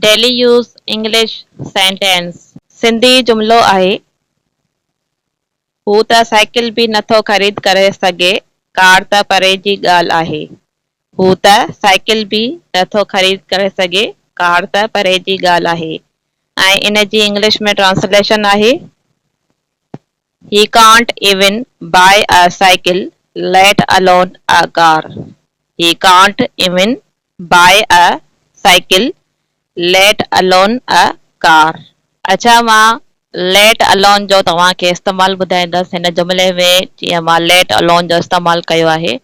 Daily use English sentence Sindhi जुमिलो आहे हू त साइकिल बि नथो ख़रीद करे सघे कार त परे जी ॻाल्हि आहे हू त साइकिल बि नथो ख़रीद करे सघे कार त परे जी ॻाल्हि आहे ऐं इन जी इंग्लिश में ट्रांसलेशन आहे He can't even buy a cycle, let alone a car. He can't even buy a cycle, let alone a car. अच्छा मां let alone जो तव्हांखे इस्तेमालु ॿुधाईंदसि हिन जुमिले में जीअं मां let alone जो इस्तेमालु कयो आहे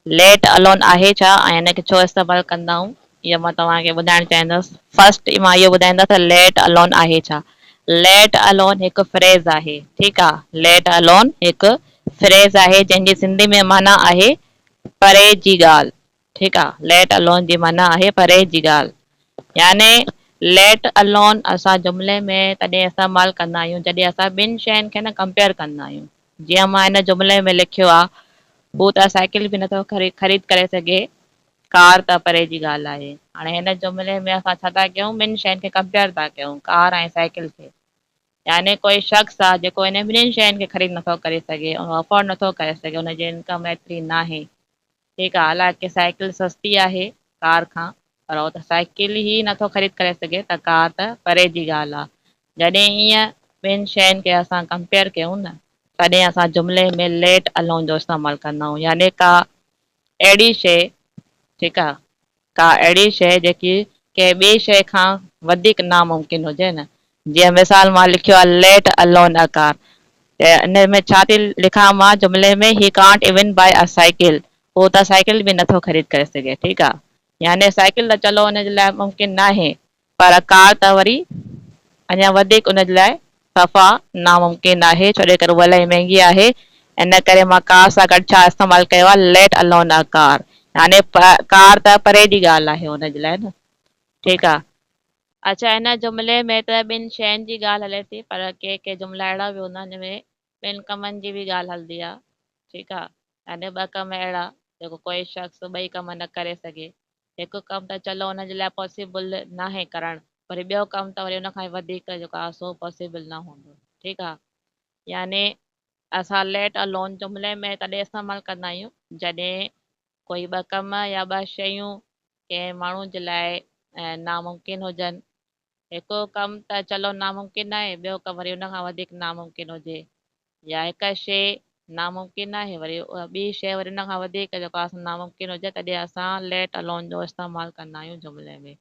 let alone आहे छा ऐं हिनखे छो इस्तेमालु कंदा आहियूं इहो मां तव्हांखे ॿुधाइणु चाहींदसि फस्ट मां इहो ॿुधाईंदसि त let alone आहे छा let alone हिकु फ्रेज़ आहे ठीकु आहे let alone हिकु फ्रेज़ आहे जंहिंजी सिंधी में माना आहे परे जी ॻाल्हि ठीकु आहे let alone जी माना आहे परे जी ॻाल्हि याने let alone असां जुमिले में तॾहिं इस्तेमालु कंदा आहियूं जॾहिं असां ॿिनि शयुनि खे न कंपेयर कंदा आहियूं जीअं मां हिन जुमिले में लिखियो आहे हू त साइकिल बि नथो ख़रीद करे सघे कार त परे जी ॻाल्हि आहे हाणे हिन जुमिले में असां छा था कयूं ॿिनि शयुनि खे कंपेयर था कयूं कार ऐं साइकिल खे यानी कोई शख़्स आहे जेको इन ॿिन्हिनि शयुनि खे ख़रीद नथो करे सघे ऐं अफोर्ड नथो करे सघे हुनजी इनकम एतिरी न आहे ठीकु आहे हालांकि साइकिल सस्ती आहे कार खां पर उहो त साइकिल ई नथो ख़रीद करे सघे त कार त परे जी ॻाल्हि आहे जॾहिं ईअं ॿिनि शयुनि खे असां कंपेयर कयूं न तॾहिं असां जुमिले में लेट अलोन जो इस्तेमालु कंदा आहियूं यानी का अहिड़ी शइ ठीकु आहे का अहिड़ी शइ जेकी कंहिं ॿिए शइ खां वधीक नामुमकिन हुजे न जीअं मिसाल मां लिखियो आहे लेट अलोन अ कार त इन में छा थी लिखां मां जुमिले में ही can't even buy a cycle उहो त साइकिल बि नथो ख़रीद करे सघे ठीकु आहे यानी साइकिल त चलो हुनजे लाइ मुमकिन न आहे पर कार त वरी अञा वधीक उनजे लाइ सफ़ा नामुमकिन आहे छो जे करे उहा इलाही महांगी आहे इन करे मां कार सां गॾु छा इस्तेमालु कयो आहे लेट अलोन अ कार यानी कार त परे जी ॻाल्हि आहे हुनजे लाइ न ठीकु आहे अच्छा हिन जुमिले में त ॿिनि शयुनि जी ॻाल्हि हले थी पर के जुमिला अहिड़ा बि हूंदा आहिनि जंहिंमें ॿिनि कमनि जी बि ॻाल्हि हलंदी आहे ठीकु आहे यानी ॿ कम अहिड़ा जेको कोई शख़्स ॿई कम न करे सघे हिकु कमु त चलो हुनजे लाइ पॉसिबल न आहे करणु वरी ॿियो कमु त वरी हुनखां वधीक जेको आहे सो पॉसिबल न हूंदो ठीकु आहे यानी असां लेट अलोन जुमिले में तॾहिं इस्तेमालु कंदा आहियूं जॾहिं कोई ॿ कम या ॿ शयूं कंहिं माण्हू जे लाइ नामुमकिन हुजनि हिकु कमु त चलो नामुमकिन आहे ॿियो कमु वरी हुन खां वधीक नामुमकिन हुजे या हिकु शइ नामुमकिन आहे वरी ॿी शइ वरी हुन खां वधीक जेको आहे नामुमकिन हुजे तॾहिं असां लेट अलोन जो इस्तेमालु कंदा आहियूं जुमिले में